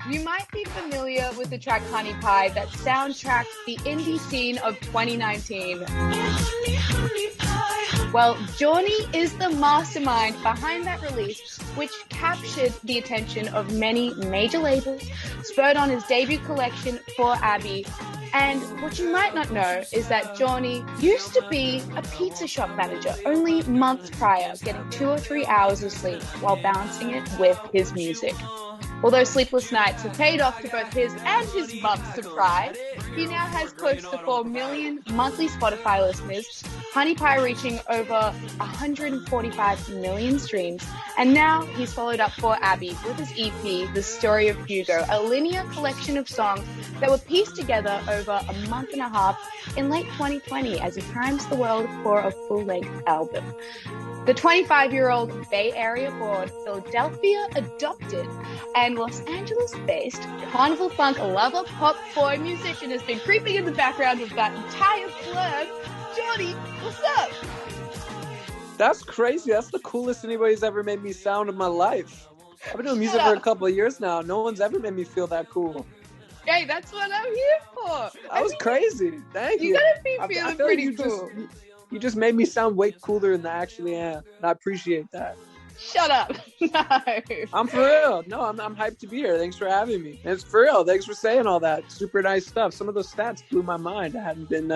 You might be familiar with the track Honeypie that soundtracked the indie scene of 2019. Well, JAWNY is the mastermind behind that release, which captured the attention of many major labels, spurred on his debut collection for Abby. And what you might not know is that JAWNY used to be a pizza shop manager only months prior, getting 2 or 3 hours of sleep while balancing it with his music. Although sleepless nights have paid off to both his and his mum's surprise, he now has close to 4 million monthly Spotify listeners, Honeypie reaching over 145 million streams, and now he's followed up for Abby with his EP, The Story of Hugo, a linear collection of songs that were pieced together over a month and a half in late 2020 as he primes the world for a full-length album. The 25-year-old Bay Area-born, Philadelphia adopted, and Los Angeles-based carnival funk lover pop boy musician has been creeping in the background of that entire blurb. JAWNY, what's up? That's crazy. That's the coolest anybody's ever made me sound in my life. I've been doing music for a couple of years now. No one's ever made me feel that cool. Hey, that's what I'm here for. That was crazy. Thank you. You gotta be feeling pretty cool. You just made me sound way cooler than I actually am. And I appreciate that. Shut up. No. I'm for real. No, I'm hyped to be here. Thanks for having me. And it's for real. Thanks for saying all that. Super nice stuff. Some of those stats blew my mind. I hadn't been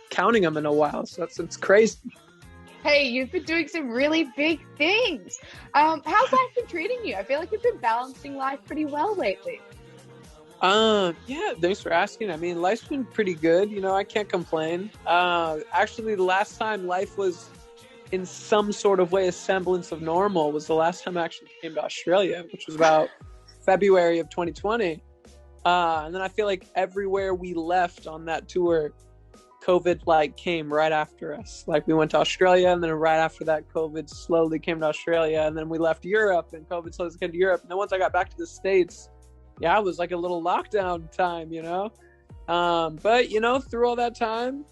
counting them in a while. So it's crazy. Hey, you've been doing some really big things. How's life been treating you? I feel like you've been balancing life pretty well lately. Yeah, thanks for asking. I mean, life's been pretty good. You know, I can't complain. Actually, the last time life was in some sort of way a semblance of normal was the last time I actually came to Australia, which was about February of 2020. And then I feel like everywhere we left on that tour, COVID came right after us. Like we went to Australia, and then right after that, COVID slowly came to Australia, and then we left Europe, and COVID slowly came to Europe. And then once I got back to the States, yeah, it was like a little lockdown time, you know? But, you know, through all that time,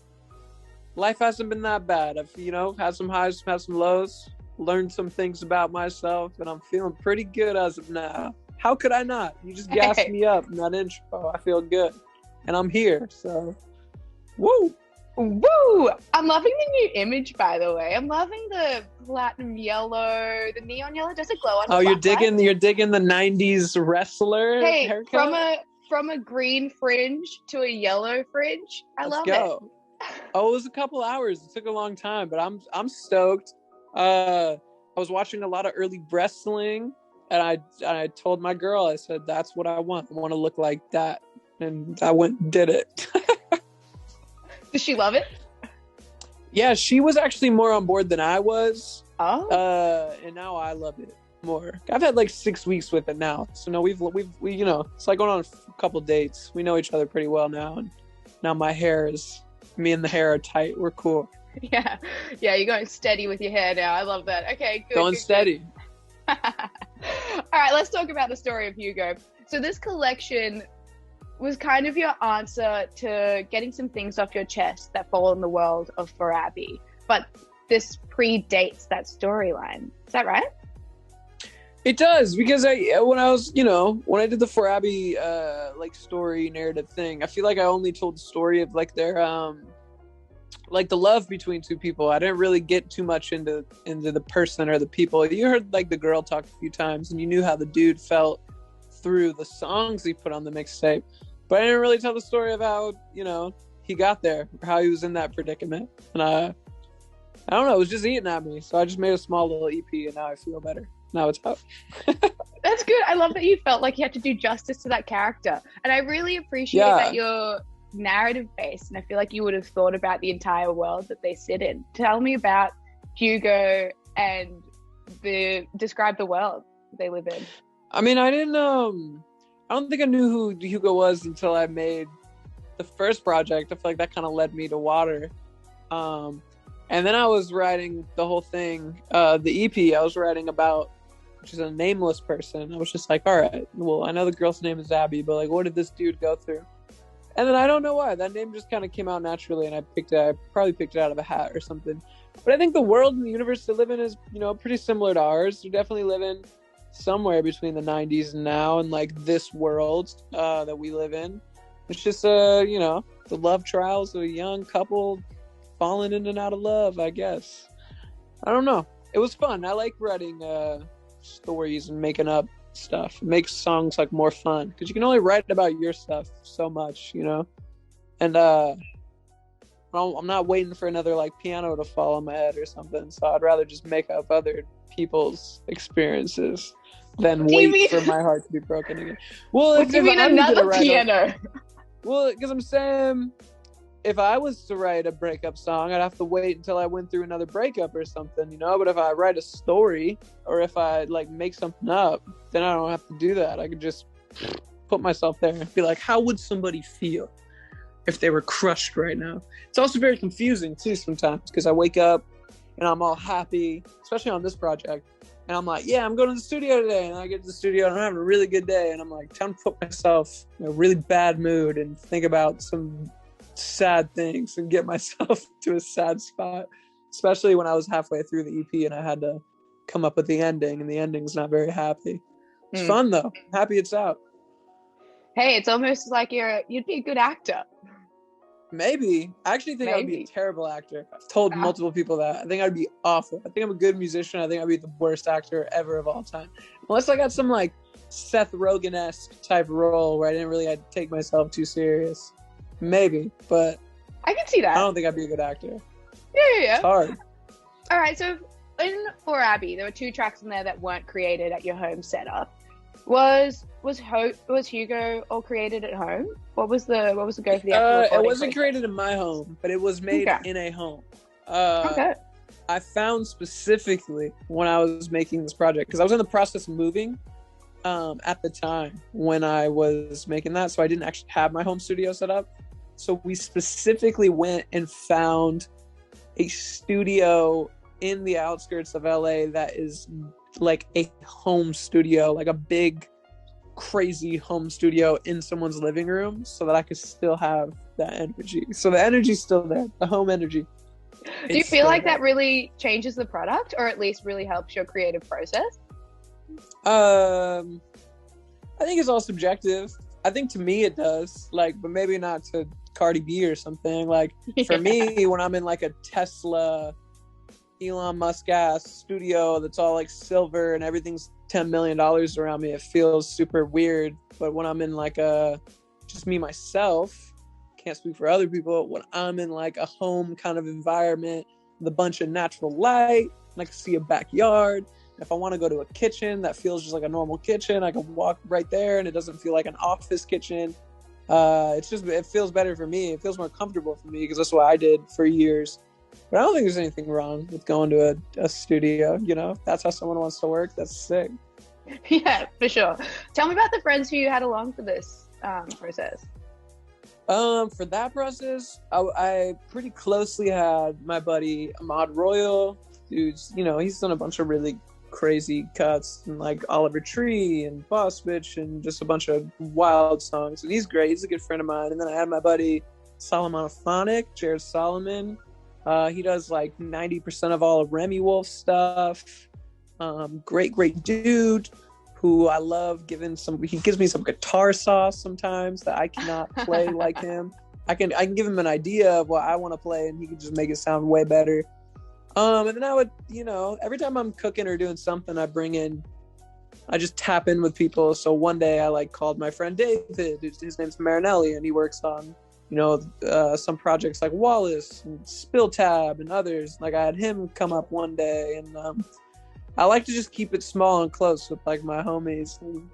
life hasn't been that bad. I've, you know, had some highs, had some lows, learned some things about myself, and I'm feeling pretty good as of now. How could I not? You just gassed me up in that intro. I feel good. And I'm here, so woo! Woo! I'm loving the new image, by the way. I'm loving the platinum yellow, the neon yellow. Does it glow on? Oh, you're digging the 90s wrestler haircut? From a green fringe to a yellow fringe. Let's go. Oh, it was a couple hours. It took a long time, but I'm stoked. I was watching a lot of early wrestling, and I told my girl, I said, that's what I want. I want to look like that. And I went and did it. Does she love it? Yeah, she was actually more on board than I was. Oh. And now I love it more. I've had like 6 weeks with it now. So no, we you know, it's like going on a couple dates. We know each other pretty well now, and now me and the hair are tight. We're cool. Yeah, you're going steady with your hair now. I love that. Okay, good. Going steady. All right, let's talk about the story of Hugo. So this collection was kind of your answer to getting some things off your chest that fall in the world of For Abby. But this predates that storyline. Is that right? It does, because when I did the For Abby story narrative thing, I feel like I only told the story of like their the love between two people. I didn't really get too much into the person or the people. You heard like the girl talk a few times, and you knew how the dude felt through the songs he put on the mixtape. But I didn't really tell the story of how, you know, he got there, or how he was in that predicament. And I don't know, it was just eating at me. So I just made a small little EP, and now I feel better. Now it's out. That's good. I love that you felt like you had to do justice to that character. And I really appreciate that you're narrative based, and I feel like you would have thought about the entire world that they sit in. Tell me about Hugo and describe the world they live in. I mean, I don't think I knew who Hugo was until I made the first project. I feel like that kind of led me to Water. And then I was writing the whole thing, the EP I was writing about, which is a nameless person. I was just like, all right, well, I know the girl's name is Abby, but like, what did this dude go through? And then I don't know why. That name just kind of came out naturally, and I probably picked it out of a hat or something. But I think the world and the universe they live in is, you know, pretty similar to ours. They're definitely living somewhere between the 90s and now, and like this world that we live in. It's just you know, the love trials of a young couple falling in and out of love, I guess. I don't know. It was fun. I like writing stories and making up stuff. It makes songs like more fun because you can only write about your stuff so much, you know. And I'm not waiting for another like piano to fall on my head or something. So I'd rather just make up other people's experiences than wait for my heart to be broken again. Well, what do you mean another piano? Well, because I'm saying, if I was to write a breakup song, I'd have to wait until I went through another breakup or something, you know? But if I write a story or if I like make something up, then I don't have to do that. I could just put myself there and be like, how would somebody feel if they were crushed right now? It's also very confusing too sometimes because I wake up and I'm all happy, especially on this project. And I'm like, yeah, I'm going to the studio today. And I get to the studio and I'm having a really good day. And I'm like, time to put myself in a really bad mood and think about some sad things and get myself to a sad spot, especially when I was halfway through the EP and I had to come up with the ending, and the ending's not very happy. It's fun though. I'm happy it's out. Hey, it's almost like you'd be a good actor. Maybe. I actually think I would be a terrible actor. I've told multiple people that. I think I'd be awful. I think I'm a good musician. I think I'd be the worst actor ever of all time. Unless I got some like Seth Rogen-esque type role where I didn't really have to take myself too serious. Maybe, but I can see that. I don't think I'd be a good actor. Yeah. It's hard. All right, so for Abby, there were 2 tracks in there that weren't created at your home setup. Was Hugo all created at home? What was the go for the actual recording? It wasn't created in my home, but it was made in a home. Okay. I found specifically when I was making this project, because I was in the process of moving at the time when I was making that, so I didn't actually have my home studio set up. So we specifically went and found a studio in the outskirts of LA that is like a home studio, like a big, crazy home studio in someone's living room, so that I could still have that energy. So the energy's still there, the home energy. Do you feel like that really changes the product, or at least really helps your creative process? I think it's all subjective. I think to me it does, like, but maybe not to Cardi B or something. Like for me, when I'm in like a Tesla, Elon Musk ass studio that's all like silver and everything's $10 million around me, it feels super weird. But when I'm in like just me myself, can't speak for other people, when I'm in like a home kind of environment with a bunch of natural light and I can see a backyard, if I want to go to a kitchen that feels just like a normal kitchen, I can walk right there and it doesn't feel like an office kitchen. It feels better for me. It feels more comfortable for me because that's what I did for years. But I don't think there's anything wrong with going to a studio. You know, if that's how someone wants to work, that's sick. Yeah, for sure. Tell me about the friends who you had along for this process. For that process, I pretty closely had my buddy Ahmad Royal, who's, you know, he's done a bunch of really crazy cuts and like Oliver Tree and Boss Bitch and just a bunch of wild songs, and he's great. He's a good friend of mine. And then I had my buddy Solomonophonic, Jared Solomon. He does like 90% of all of Remy Wolf stuff. Great dude who I love. He gives me some guitar sauce sometimes that I cannot play like him. I can give him an idea of what I want to play and he can just make it sound way better. And then I would, you know, every time I'm cooking or doing something, I just tap in with people. So one day I like called my friend David, his name's Marinelli, and he works on, you know, some projects like Wallace and Spill Tab and others. Like I had him come up one day, and I like to just keep it small and close with like my homies and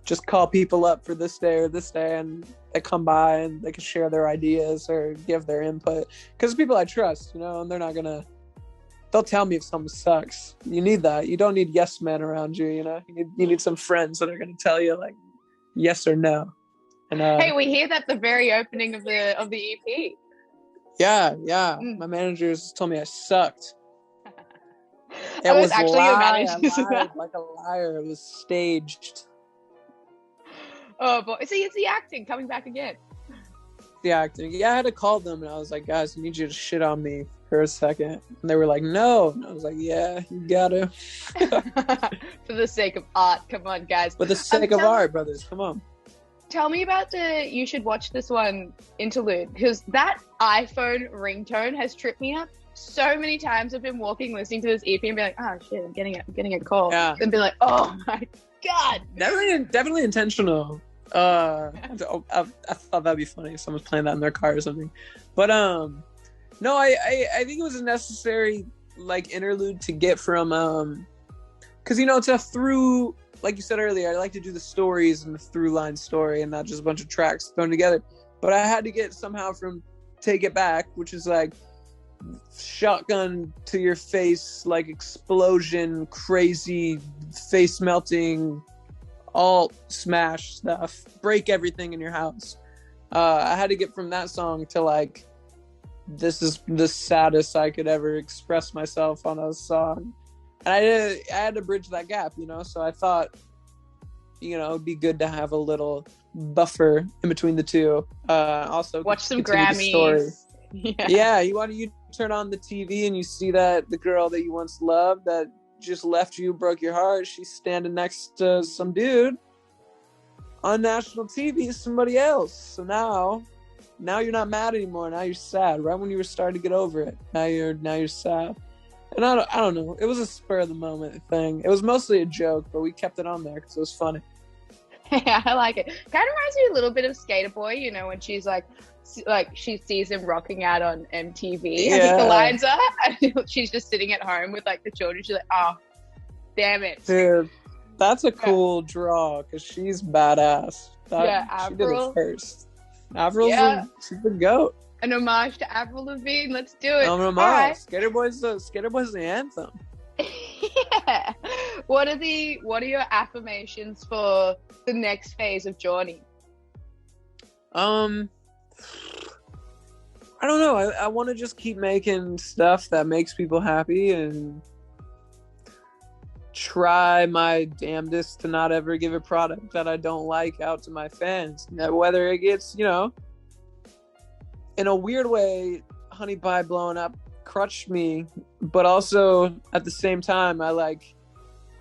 just call people up for this day or this day, and they come by and they can share their ideas or give their input, because people I trust, you know, and they'll tell me if something sucks. You need that. You don't need yes men around you, you know. You need some friends that are going to tell you like yes or no. And hey, we hear that the very opening of the EP. Yeah. My managers told me I sucked. It was actually your managers. I lied like a liar. It was staged. Oh boy! See, it's the acting coming back again. The acting. Yeah, I had to call them and I was like, guys, I need you to shit on me for a second. And they were like, no. And I was like, yeah, you gotta. For the sake of art, come on, guys. For the sake of art, brothers, come on. Tell me about the You Should Watch This One interlude, because that iPhone ringtone has tripped me up so many times. I've been walking, listening to this EP and be like, oh shit, I'm getting a call. Yeah. And be like, oh my God. Definitely intentional. I thought that'd be funny if someone's playing that in their car or something. But no, I think it was a necessary like interlude to get from because it's a through, like you said earlier, I like to do the stories and the through line story and not just a bunch of tracks thrown together. But I had to get somehow from Take It Back, which is like shotgun to your face, like explosion, crazy, face melting, all smash stuff, break everything in your house. I had to get from that song to like, this is the saddest I could ever express myself on a song. And I had to bridge that gap, so I thought, it'd be good to have a little buffer in between the two. Also, watch some Grammys. Yeah, you turn on the TV and you see that the girl that you once loved that just left you, broke your heart, she's standing next to some dude on national TV, somebody else. So now you're not mad anymore. Now you're sad. Right when you were starting to get over it, now you're sad. And I don't know. It was a spur of the moment thing. It was mostly a joke, but we kept it on there because it was funny. Yeah, I like it. Kind of reminds me a little bit of Skater Boy, when she's like she sees him rocking out on MTV. Yeah. I think the lines are, and she's just sitting at home with like the children. She's like, oh, damn it. Dude, that's a cool draw because she's badass. Avril. She did it first. Avril's she's the GOAT. An homage to Avril Lavigne. Let's do it. An homage. Right. Skater Boy's the anthem. Yeah. What are your affirmations for the next phase of JAWNY? I don't know. I want to just keep making stuff that makes people happy and try my damnedest to not ever give a product that I don't like out to my fans. Whether it gets, in a weird way, Honeypie blowing up crushed me, but also at the same time, I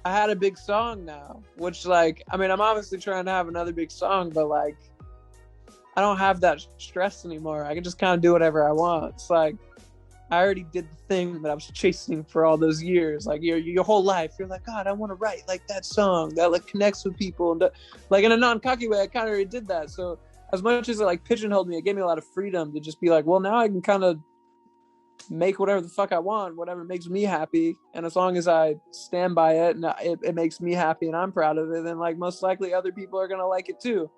had a big song now, which I'm obviously trying to have another big song, but I don't have that stress anymore. I can just kind of do whatever I want. It's like I already did the thing that I was chasing for all those years. Like your whole life, you're like, God, I want to write like that song that connects with people, and in a non-cocky way, I kind of already did that. So as much as it pigeonholed me, it gave me a lot of freedom to just be like, well, now I can kind of make whatever the fuck I want, whatever makes me happy, and as long as I stand by it and it makes me happy and I'm proud of it, then most likely other people are gonna like it too.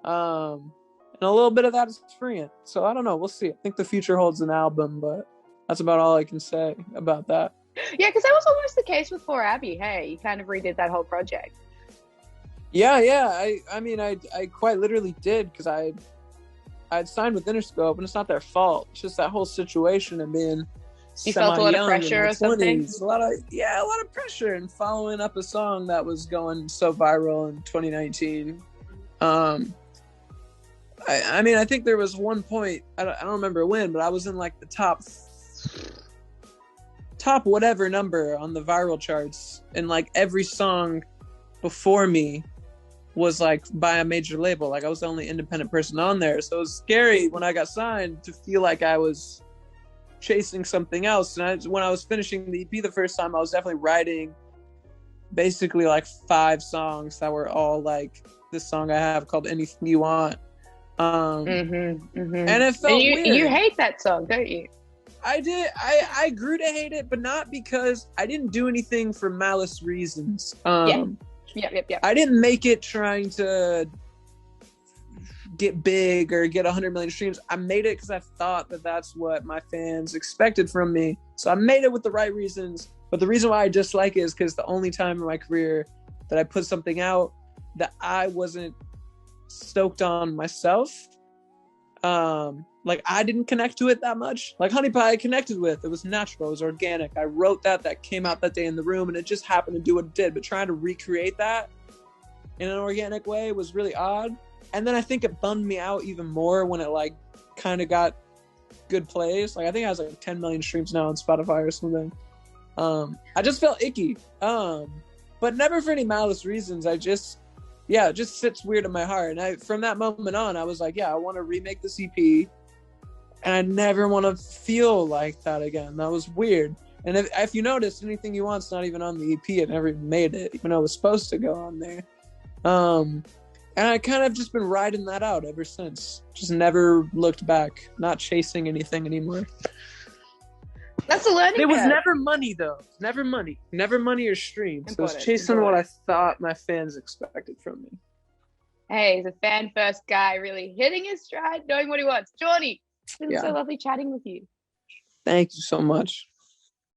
And a little bit of that is freeing. So I don't know. We'll see. I think the future holds an album, but that's about all I can say about that. Yeah, because that was almost the case with For Abby. Hey, you kind of redid that whole project. Yeah. I quite literally did, because I'd signed with Interscope, and it's not their fault. It's just that whole situation of being you felt a lot of pressure or something. A lot of pressure, and following up a song that was going so viral in 2019. I think there was one point, I don't remember when, but I was in the top whatever number on the viral charts, and every song before me was by a major label. I was the only independent person on there, so it was scary when I got signed to feel like I was chasing something else. And when I was finishing the EP the first time, I was definitely writing basically 5 songs that were all this song I have called Anything You Want. And it felt weird. You hate that song, don't you? I did. I grew to hate it, but not because I didn't do anything for malice reasons. Yeah. I didn't make it trying to get big or get 100 million streams. I made it because I thought that that's what my fans expected from me. So I made it with the right reasons. But the reason why I dislike it is because the only time in my career that I put something out that I wasn't stoked on myself, I didn't connect to it that much. Honeypie I connected with. It was natural. It was organic. I wrote that came out that day in the room, and it just happened to do what it did. But trying to recreate that in an organic way was really odd. And then I think it bummed me out even more when it kind of got good plays. Like I think it has like 10 million streams now on Spotify or something. I just felt icky. But never for any malice reasons. It just sits weird in my heart. And from that moment on, I was like, yeah, I want to remake this EP. And I never want to feel like that again. That was weird. And if you notice, Anything You Want's not even on the EP. It never even made it, even though it was supposed to go on there. And I kind of just been riding that out ever since. Just never looked back. Not chasing anything anymore. That's a learning It was curve. never money, though. Never money. Never money or streams. It was Important, chasing what I thought my fans expected from me. Hey, he's a fan first guy, really hitting his stride, knowing what he wants. JAWNY, it's been so lovely chatting with you. Thank you so much.